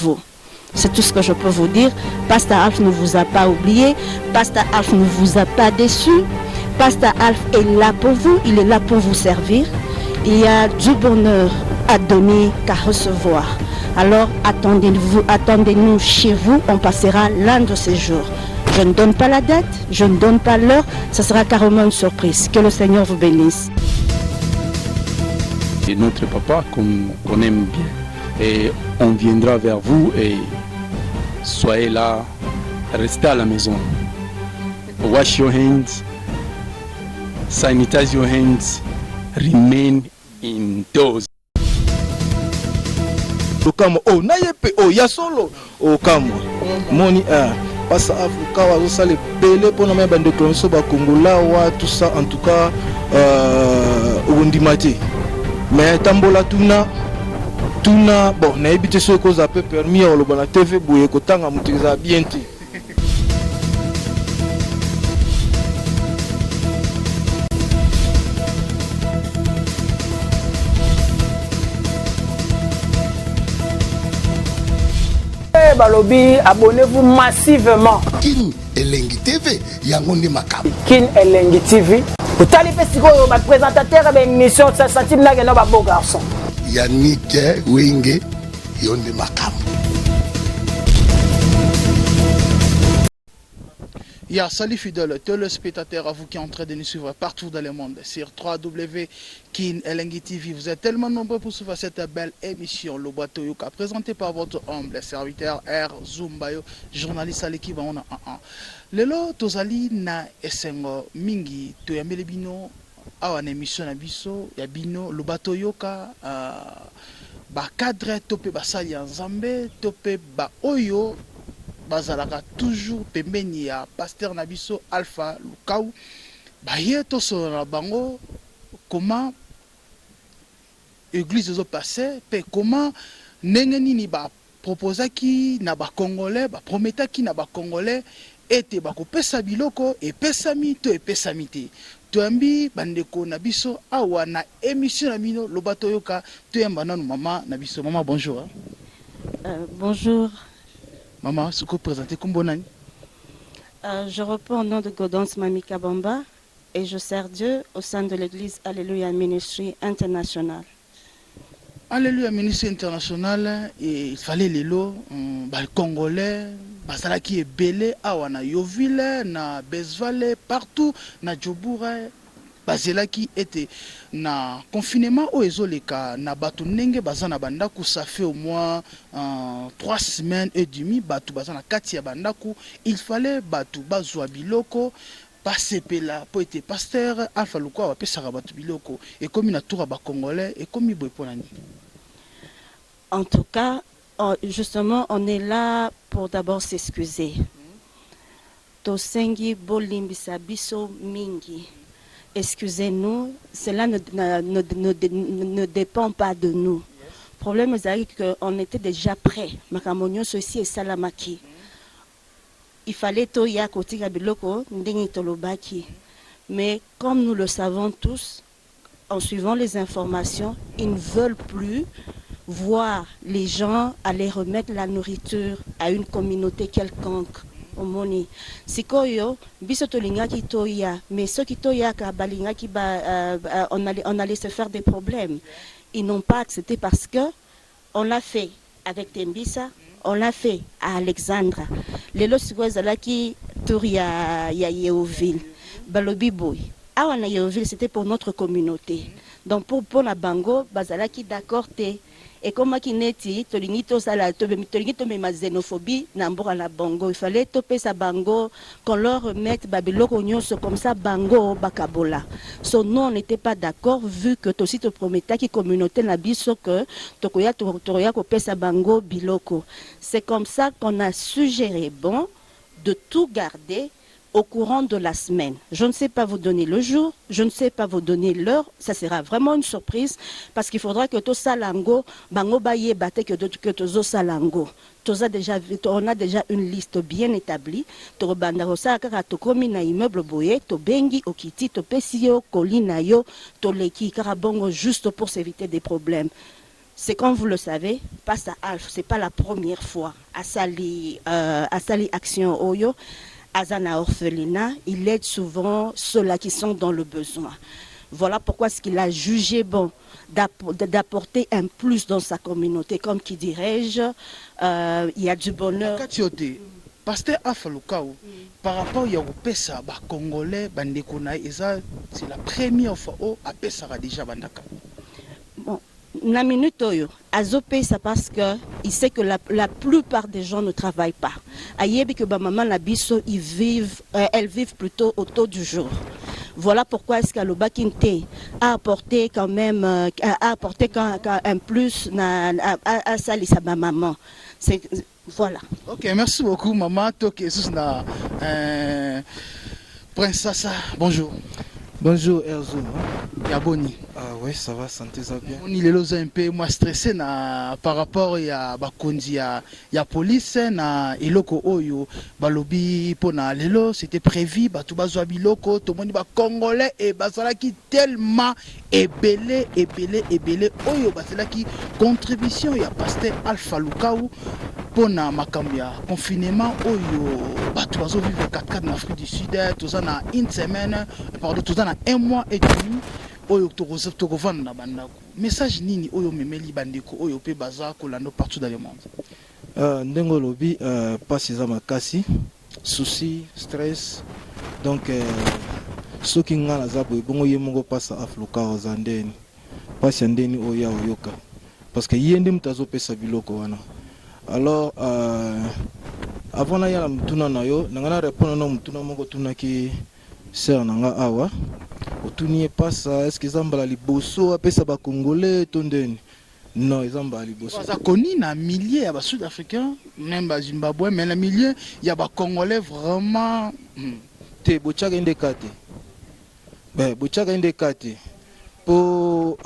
vous. C'est tout ce que je peux vous dire. Pasteur Alf ne vous a pas oublié. Pasteur Alf ne vous a pas déçu. Pasteur Alf est là pour vous. Il est là pour vous servir. Il y a du bonheur à donner qu'à recevoir. Alors attendez-nous chez vous. On passera l'un de ces jours. Je ne donne pas la date, je ne donne pas l'heure. Ça sera carrément une surprise. Que le Seigneur vous bénisse. C'est notre papa qu'on aime bien. Et on viendra vers vous et soyez là, restez à la maison. Wash your hands, sanitize your hands, remain indoors. Okamo, oh, nayepe, oh, yasolo, okamo, moni, parce que Africa, ça les belé pour nous mettre des clones ba Congola, tout ça, en tout cas, Ondimati. Mais Tambola Tuna, bon, na évité ce cause a peu permis au Lobana TV bouye kotanga mutiza bien ti. Balobi, abonnez-vous massivement. Kin Elengi TV, Yangonde Makam. Kin Elengi TV. Vous allez faire ce que votre présentateur de l'émission, ça sentit un beau garçon. Yannick Wenge, Yonde Makam. Ya, salut fidèles téléspectateurs, à vous qui êtes en train de nous suivre partout dans le monde sur www.kin Elengi TV. Vous êtes tellement nombreux pour suivre cette belle émission, le bateau Yoka, présenté par votre humble serviteur R. Zumbayo, journaliste à l'équipe en 1. Lelo tozali na esengo mingi toyambele bino awa na émission na biso ya bino le bateau Yoka ba cadre topé basali ya Nzambe topé ba oyo bazalaka toujours pembeni ya pasteur Nabiso Alpha Lukau baye toso na bango comment église zo passé pe comment ndenge nini ba proposaki na ba congolais ba prometaki na ba congolais ete ba kopesa biloko epesami to epesami te toyambi bandeko Nabiso awa na émission na bino lo bato yoka toyamba nanu mama Nabiso. Maman bonjour. Bonjour. Maman, ce que vous présentez comme bonani? Je reprends au nom de Gaudence Mami Kabamba et je sers Dieu au sein de l'église Alléluia Ministry International. Alléluia Ministry International, et il fallait les lots, les Congolais, basala qui est belé, awana Yoville, na Bezvale, partout, na Djobura. Bazela qui était na confinement au ezoleka na batu nenge bazana bandaku, ça fait au moins 3 semaines et demie batu bazana kati ya bandaku, il fallait batu bazwa biloko passer pela pour être pasteur Alpha Lukau apesaka batu biloko et comme na tour ba congolais et comme boy ponani. En tout cas, justement on est là pour d'abord s'excuser. Tosengi bolimbisa biso mingi. Excusez-nous, cela ne dépend pas de nous. Le problème est qu'on était déjà prêts. Makamonio ceci et salamaki. Il fallait toya koti kabiloko ndengi tolobaki. Mais comme nous le savons tous, en suivant les informations, ils ne veulent plus voir les gens aller remettre la nourriture à une communauté quelconque. Omoni sikoyo biso tolingaki toya mais ceux qui toya ka balingaki on allait se faire des problèmes. Ils n'ont pas accepté parce que on l'a fait avec Tembisa, on l'a fait à Alexandra. Lelo sikozalaki toria ya Yeoville balobi boy awana Yeoville c'était pour notre communauté. Donc pour la bango bazalaki d'accord té. Et comme Kineti, Tolingito Sala, Tolingito ma xénophobie, Nambora la Bango, il fallait toper sa Bango, qu'on leur remette Babyloko Nyonso comme ça, Bango, Bakabola. Son nom n'était pas d'accord, vu que Tosi te promettait qui communauté n'a biso que Tokoya Toria Kopé sa Bango, Biloko. C'est comme ça qu'on a suggéré, bon, de tout garder au courant de la semaine. Je ne sais pas vous donner le jour, je ne sais pas vous donner l'heure, ça sera vraiment une surprise parce qu'il faudra que tout salango, bango baye bate que tozo salango. On a déjà une liste bien établie. To banda rosa kaka to komi na immeuble boye, to bengi okiti, to pesio kolina yo, to leki karabongo juste pour s'éviter des problèmes. C'est comme vous le savez, Pasteur Alf, c'est pas la première fois à Sali Action Oyo, Azana Orphelina, il aide souvent ceux-là qui sont dans le besoin. Voilà pourquoi ce qu'il a jugé bon d'apporter un plus dans sa communauté, comme qui dirais-je, il y a du bonheur. Pasteur Alpha Lukao, par rapport à Pesa, Congolais, c'est la première fois où Pesa a déjà bandaka. Bon, na minute oyo, Azopé, c'est parce que il sait que la plupart des gens ne travaillent pas. Ayebi que maman la biso, elles vivent plutôt autour du jour. Voilà pourquoi est-ce qu'Aloba Kinte a apporté quand même un plus à Sali sa maman. C'est voilà. Ok, merci beaucoup maman. Toké na Prince Sassa. Bonjour. Bonjour Erzo. Yaboni. Ah oui, ça va, santé ça bien. On est un peu moins stressé par rapport à Bakondi ya police na iloko oyo balobi pona lelo c'était prévu batu bazwa biloko to moni ba congolais et bazala ki tellement ebele oyo bazala ki contribution ya Pasteur Alpha Lukao pona makambo ya confinement oyo batu bazo vivre 4 en Afrique du Sud tozana une semaine pardon tozana un mois et demi oyo tokovanda na bandako message nini oyo memeli bandeko oyo pe baza kolando partout dans le monde. Ndengo lobi pas za makasi souci stress donc soki nga na zabo bongo yemongo pasa afluka ozandeni pas ndeni oya oyoka parce que yende mtazo pesa biloko wana alors avant na yala mtuna nayo nangana répondre na mtuna moko tunaki sœur nanga awa otuni pasa est-ce que zambala liboso apesa ba congolais tondeni non ezamba liboso ça koni na milliers ya ba sud-africains même ba Zimbabwe mais na milliers ya ba congolais vraiment te bochaka inde kate bochaka inde kate po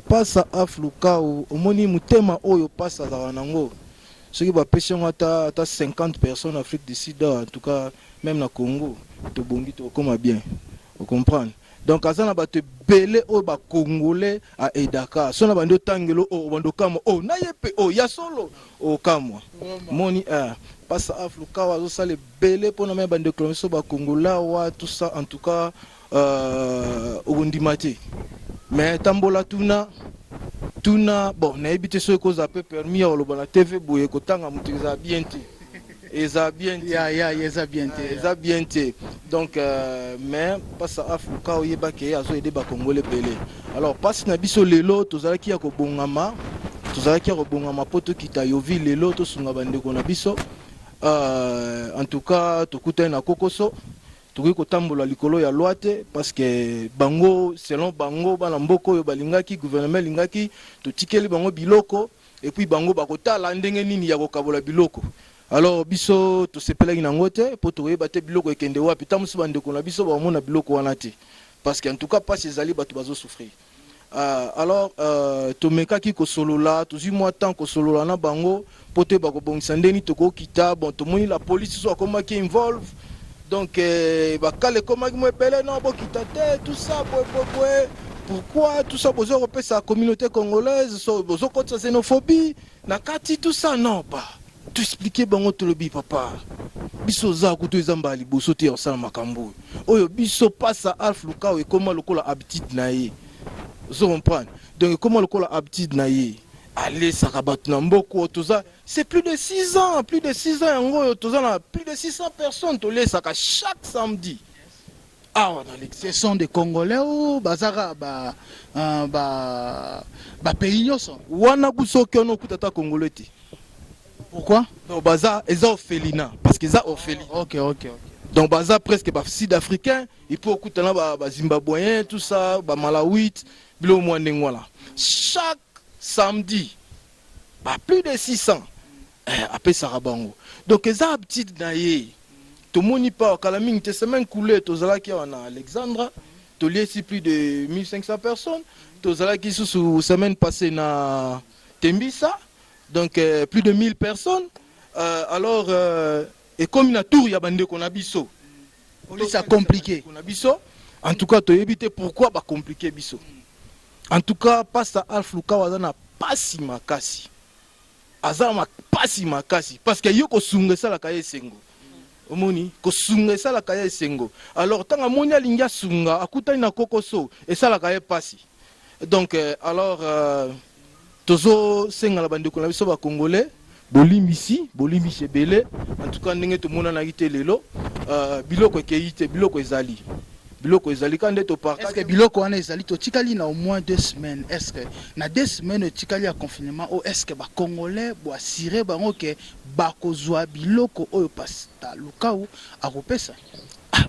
pasa afluka omoni mutema oyo pasa za wanango ceux qui pêchent à 50 personnes en Afrique du Sud, en tout cas même na Congo, to bongi to comme bien. Vous comprenez? Donc à ça na te belé au ba congolais à Edaka. So na bando tangelo o bando kama o na yepe o ya solo o kama. Moni passe Afrika wa zo sale belé pour na me bando so ba kongola wa tout ça en tout cas au ndimati. Mais tambola tuna bon na ebité ce cause peu permis au la TV boye ko tanga mutu za bien te eza bien te donc mais passe Afrika oyeba ke azo aider ba congolais belé alors passe na biso lelo tozalaki ya ko bongama poto kita yovi lelo to sunga bandeko na biso en tout cas tokuta na kokoso toki kotambola likolo ya loite parce que bango selon bango bana mboko yo balingaki gouvernement lingaki to tikeli bango biloko et puis bango bakotala ndenge nini ya kokabola biloko alors biso to sepelaki nango te po to yeba te biloko ekende wapi tamusu bandeko na biso ba mona biloko wana te parce que en tout cas pas ces ali bato bazo souffrir alors to mekaki ko solola to zi moi tant ko solola na bango po te bako bongisa ndeni to ko kita bon to moni la police so akoma ki involve. Donc, bakale komaki mwepele non bokita te tout ça pourquoi tout ça bozo repé sa communauté congolaise so bozo contre xénophobie na kati tout ça non pas tu expliquer bango to lobi papa biso za kuto ezamba liboso te osala makambo oyo biso pasa Alpha Lukao et comment lokola habitude na ye zo comprendre donc comment lokola habitude na ye allez sakabat na mboko toza c'est plus de 6 ans yango toza na plus de 600 personnes to lesaka chaque samedi ce sont des congolais ou bazara ba pays nyoso wana busoki ono kutata congolais te pourquoi non baza eza orphelinat parce que eza orphelinat OK donc baza presque ba sud-africain il peut kutana ba zimbabwéen tout ça ba malawite bilo mwa ndengwala chaque samedi plus de 600 après Sarabango donc les habitudes naie tout moni pas kalamingi te semaine coulée tozalaki na Alexandra to liesi plus de 1500 personnes tozalaki sous semaine passée na Tembisa donc plus de 1000 personnes alors et comme na tour ya bande ko na biso ça compliqué ko na biso en tout cas to éviter pourquoi ba compliquer biso en tout cas passe Alpha Lukao na pasi makasi. Aza pasi makasi parce que yo ko sunga sala kaye sengo. Omoni ko sunga sala kaye sengo. Alors tanga moni alinga sunga akutani na kokoso et sala kaye pasi. Donc alors tozo senga la bande ko na biso ba congolais bolimbisi belé en tout cas ndenge to mona na ité lelo biloko keite biloko ezali. Biloko ezali kande to par. Est-ce que biloko wana ezali to tikali na au moins 2 semaines? Est-ce que na 2 semaines tikali ya confinement ou est-ce que ba congolais bo assurer bango ke ba kozwa biloko oyo pasta lukau akopesa?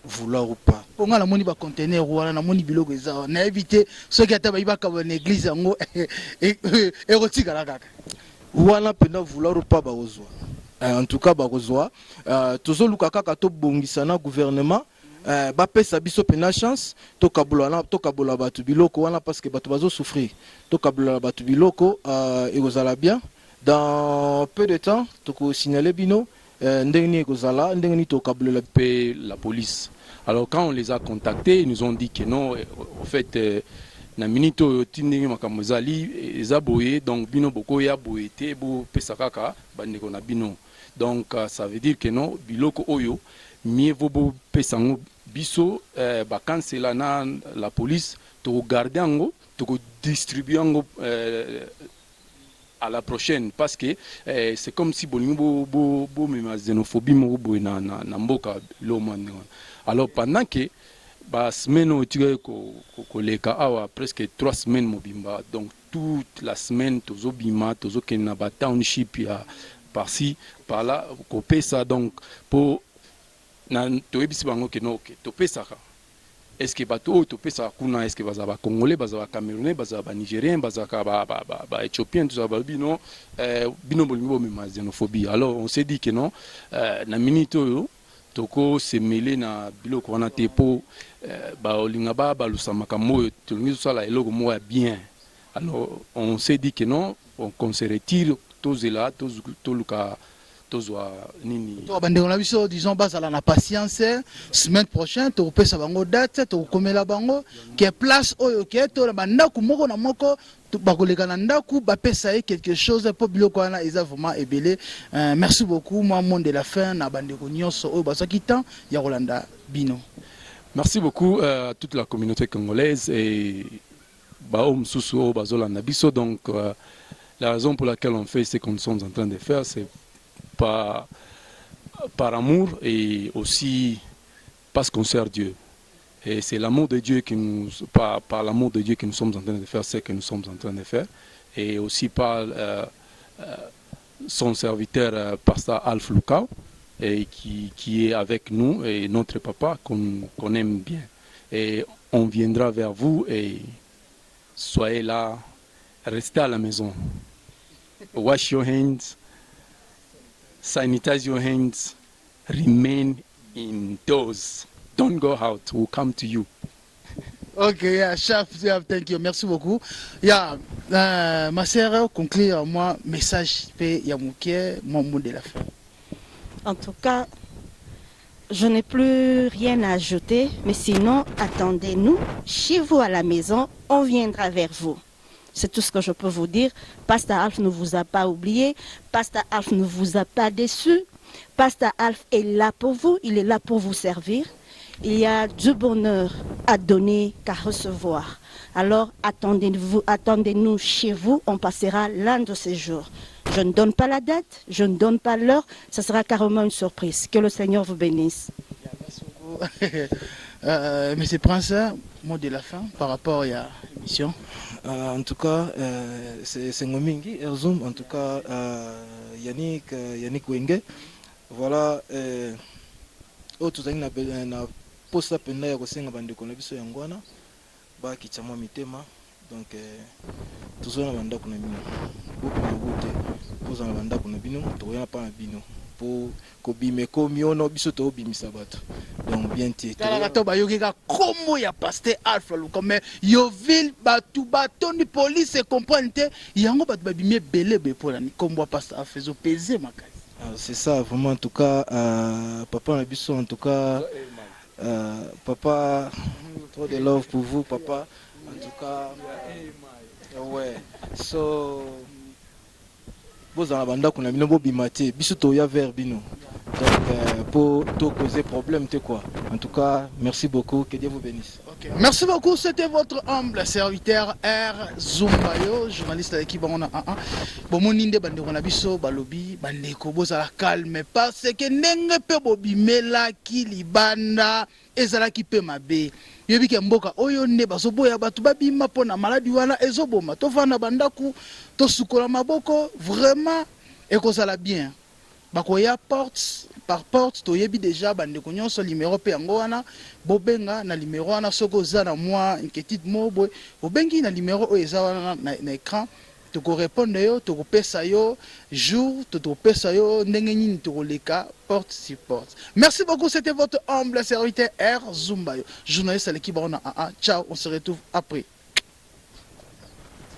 Vouloir ou pas. Pour nga la moni ba conteneur wana na moni biloko eza na éviter ceux qui ata ba ibaka ba église yango et rotika la kaka. Wana pena vouloir ou pas ba ozwa. En tout cas ba ozwa tozo luka kaka to bongisa na gouvernement. Bapesa biso pena chance to kabola batu biloko wana parce que batu bazo souffrir to kabola batu biloko ekozala bien dans peu de temps to ko signaler bino ndengni ekozala ndengni to kabola pe la police. Alors quand on les a contactés, ils nous ont dit que non, en fait na minito tindingi makamozali ezaboye donc bino boko ya boyete bo pesa kaka bandeko na bino. Donc ça veut dire que non biloko oyo mieux vaut pesango biso cancela na la police to garder ango to distribuer ango à la prochaine parce que c'est comme si bolingo bo mema xénophobie mo bo na mboka lomane. Alors pendant que ba semaine o tika ko leka awa presque 3 semaines mobimba donc toute la semaine tozo bima tozo kena ba township ya par-ci par là ko pesa donc pour na toyebisi bango ke no ke topesaka est-ce que bato topesaka kuna est-ce que bazaba congolais bazaba camerounais bazaba nigérien bazaka ba éthiopien tout ça bino bino bolingo mema xénophobie. Alors on s'est dit que non na minute oyo toko se mêler na biloko wana te po ba olinga ba lusamaka moyo tolingi sala eloko moya bien. Alors on s'est dit que non on se retire tozela toluka tozwa nini to bande on a biso disons bazala na patience semaine prochaine to pesa bango date to komela bango ke place oyo ke to bandaku moko na moko bakoleka na ndaku ba pesa quelque chose pour biloko wana eza vraiment ebele. Merci beaucoup moi monde de la fin na bande ko nyonso oyo basaki temps ya Rolanda bino. Merci beaucoup à toute la communauté congolaise et baom susu bazolanda biso. Donc la raison pour laquelle on fait ce que nous sommes en train de faire, c'est par amour et aussi parce qu'on sert Dieu. Et c'est l'amour de Dieu qui nous, par l'amour de Dieu que nous sommes en train de faire ce que nous sommes en train de faire. Et aussi par son serviteur, Pasteur Alf Lukau, et qui est avec nous, et notre papa qu'on aime bien. Et on viendra vers vous et soyez là, restez à la maison. Wash your hands. Sanitize your hands, remain indoors. Don't go out, we'll come to you. Ok, yeah, chef, thank you, merci beaucoup. Yeah, ma sœur, conclure moi, message fait Yamouké, mon mot de la fin. En tout cas, je n'ai plus rien à ajouter, mais sinon, attendez-nous chez vous à la maison, on viendra vers vous. C'est tout ce que je peux vous dire. Pasteur Alf ne vous a pas oublié. Pasteur Alf ne vous a pas déçu. Pasteur Alf est là pour vous. Il est là pour vous servir. Il y a du bonheur à donner qu'à recevoir. Alors attendez-nous chez vous. On passera l'un de ces jours. Je ne donne pas la date. Je ne donne pas l'heure. Ce sera carrément une surprise. Que le Seigneur vous bénisse. Merci beaucoup. Monsieur Prince, mot de la fin par rapport à l'émission. En tout cas, c'est Ngomingi, Erzoum, en tout cas, Yannick Wenge. Voilà, tout ça, na posta penda ya kosenga bandeko na biso yangwana ba kichama mitema donc tout na banda kuna bino beaucoup na bote poza na banda kuna bino to yana pa na bino po ko bime ko miono biso to bimisa bato donc bien tie kala to ba yokeka kombo ya Pasteur Alpha Lukame Yoville batu batoni police comprendre yango batu ba bimé belé be pour ni kombo Pasteur Alpha zo peser makasi. C'est ça vraiment en tout cas papa na biso en tout cas papa trop de love pour vous papa en tout cas Ouais. So bozala bandako na bino bobima te biso toya vers bino. Donc pour tout causer problème te quoi. En tout cas, merci beaucoup, que Dieu vous bénisse. Okay. Merci beaucoup, c'était votre humble serviteur R Zumbayo, journaliste de l'équipe on a bon mon inde bande on a biso balobi bande ko bozala calme parce que ndenge pe bobimela ki libanda ezala ki pe mabe. Yebi ke mboka oyo ne bazoboya batu babima pona maladi wana ezoboma to vana bandaku to sukola maboko vraiment ekozala bien. Bakoya porte par porte to yebi déjà bande ko nyonso numéro pe yango wana bobenga na numéro wana soko za na moi inquiétude mobo bobengi na numéro o eza wana na écran to ko répondre yo to ko pesa yo jour to pesa yo ndenge nini to ko leka porte sur porte. Merci beaucoup, c'était votre humble serviteur R Zumbayo, journaliste à l'équipe on a ciao, on se retrouve après.